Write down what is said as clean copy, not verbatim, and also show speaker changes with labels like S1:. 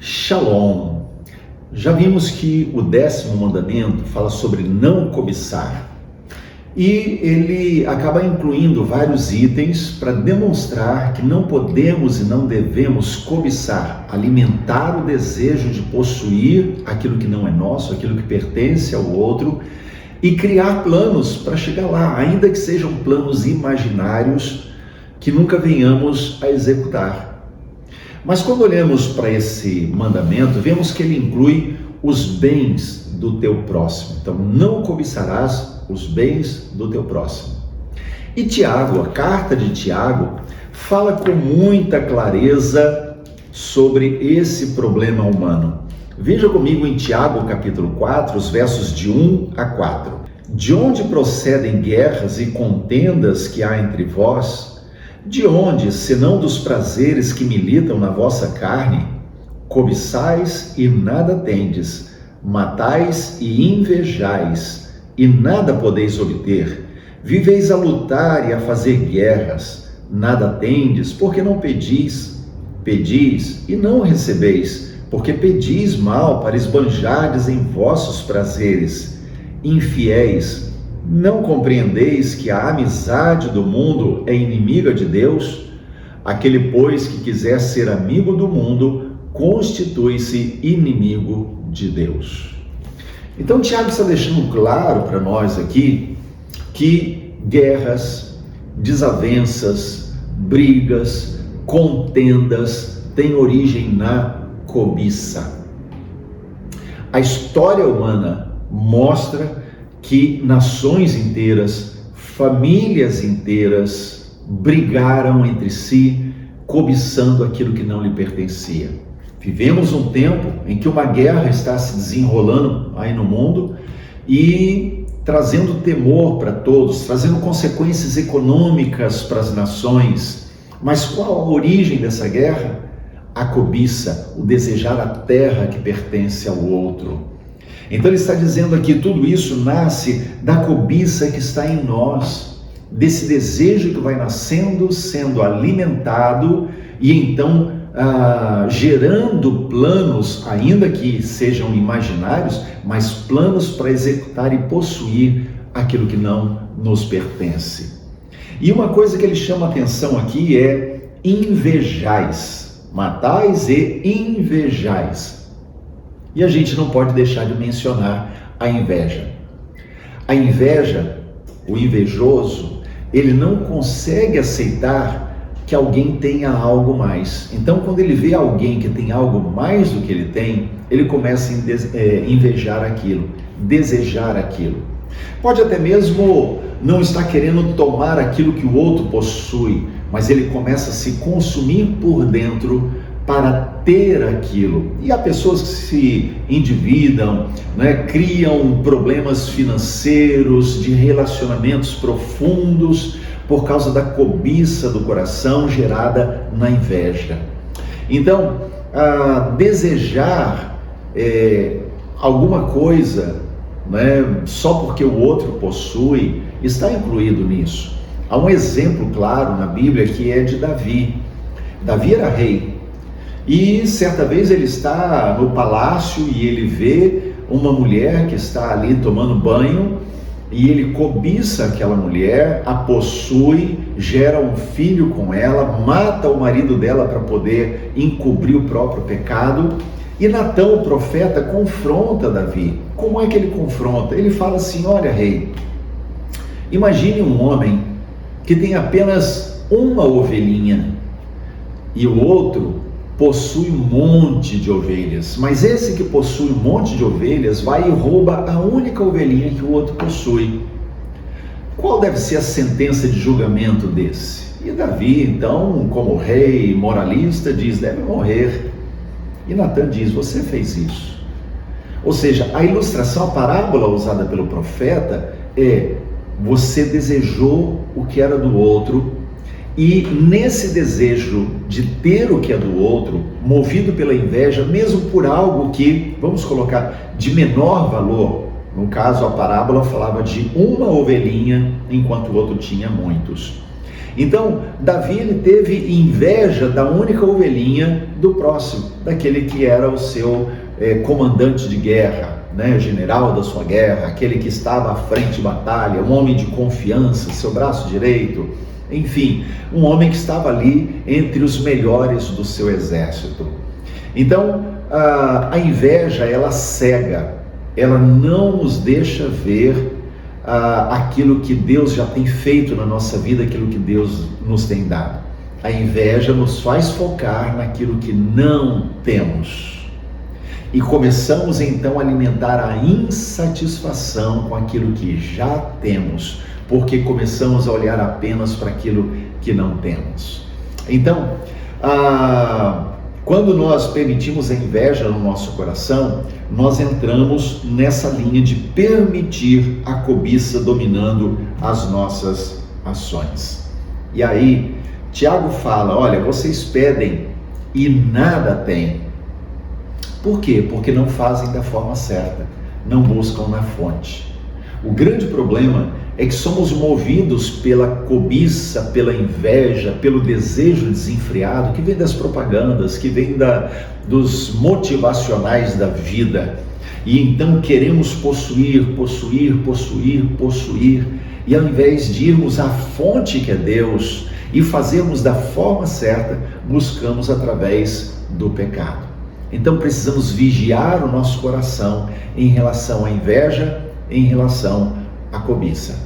S1: Shalom. Já vimos que o 10º mandamento fala sobre não cobiçar. E ele acaba incluindo vários itens para demonstrar que não podemos e não devemos cobiçar, alimentar o desejo de possuir aquilo que não é nosso, aquilo que pertence ao outro, e criar planos para chegar lá, ainda que sejam planos imaginários que nunca venhamos a executar. Mas quando olhamos para esse mandamento, vemos que ele inclui os bens do teu próximo. Então, não cobiçarás os bens do teu próximo. E Tiago, a carta de Tiago, fala com muita clareza sobre esse problema humano. Veja comigo em Tiago, capítulo 4, os versos de 1 a 4. De onde procedem guerras e contendas que há entre vós? De onde, senão dos prazeres que militam na vossa carne? Cobiçais e nada tendes, matais e invejais, e nada podeis obter. Viveis a lutar e a fazer guerras, nada tendes, porque não pedis. Pedis e não recebeis, porque pedis mal para esbanjardes em vossos prazeres. Infiéis, não compreendeis que a amizade do mundo é inimiga de Deus? Aquele, pois, que quiser ser amigo do mundo, constitui-se inimigo de Deus. Então, Tiago está deixando claro para nós aqui que guerras, desavenças, brigas, contendas têm origem na cobiça. A história humana mostra que nações inteiras, famílias inteiras brigaram entre si, cobiçando aquilo que não lhe pertencia. Vivemos um tempo em que uma guerra está se desenrolando aí no mundo e trazendo temor para todos, trazendo consequências econômicas para as nações. Mas qual a origem dessa guerra? A cobiça, o desejar a terra que pertence ao outro. Então ele está dizendo aqui, tudo isso nasce da cobiça que está em nós, desse desejo que vai nascendo, sendo alimentado e então gerando planos, ainda que sejam imaginários, mas planos para executar e possuir aquilo que não nos pertence. E uma coisa que ele chama a atenção aqui é invejais, matais e invejais. E a gente não pode deixar de mencionar a inveja. A inveja, o invejoso, ele não consegue aceitar que alguém tenha algo mais. Então, quando ele vê alguém que tem algo mais do que ele tem, ele começa a invejar aquilo, desejar aquilo. Pode até mesmo não estar querendo tomar aquilo que o outro possui, mas ele começa a se consumir por dentro para ter aquilo. E há pessoas que se endividam, criam problemas financeiros, de relacionamentos profundos, por causa da cobiça do coração gerada na inveja. Então, desejar alguma coisa, só porque o outro possui, está incluído nisso. Há um exemplo claro na Bíblia que é de Davi. Davi era rei. E certa vez ele está no palácio e ele vê uma mulher que está ali tomando banho e ele cobiça aquela mulher, a possui, gera um filho com ela, mata o marido dela para poder encobrir o próprio pecado. E Natã, o profeta, confronta Davi. Como é que ele confronta? Ele fala assim: olha, rei, imagine um homem que tem apenas uma ovelhinha e o outro possui um monte de ovelhas, mas esse que possui um monte de ovelhas vai e rouba a única ovelhinha que o outro possui. Qual deve ser a sentença de julgamento desse? E Davi, então, como rei moralista, diz: deve morrer. E Natã diz: você fez isso. Ou seja, a ilustração, a parábola usada pelo profeta é: você desejou o que era do outro, e nesse desejo de ter o que é do outro, movido pela inveja, mesmo por algo que, vamos colocar, de menor valor, no caso a parábola falava de uma ovelhinha, enquanto o outro tinha muitos. Então, Davi ele teve inveja da única ovelhinha do próximo, daquele que era o seu comandante de guerra, né? General da sua guerra, aquele que estava à frente de batalha, um homem de confiança, seu braço direito, enfim, um homem que estava ali entre os melhores do seu exército. Então, a inveja, ela cega, ela não nos deixa ver aquilo que Deus já tem feito na nossa vida, aquilo que Deus nos tem dado. A inveja nos faz focar naquilo que não temos. E começamos então a alimentar a insatisfação com aquilo que já temos, porque começamos a olhar apenas para aquilo que não temos. Então, quando nós permitimos a inveja no nosso coração, nós entramos nessa linha de permitir a cobiça dominando as nossas ações. E aí, Tiago fala, olha, vocês pedem e nada têm. Por quê? Porque não fazem da forma certa, não buscam na fonte. O grande problema é que somos movidos pela cobiça, pela inveja, pelo desejo desenfreado que vem das propagandas, que vem dos motivacionais da vida. E então queremos possuir, e ao invés de irmos à fonte que é Deus e fazermos da forma certa, buscamos através do pecado. Então precisamos vigiar o nosso coração em relação à inveja, em relação à cobiça.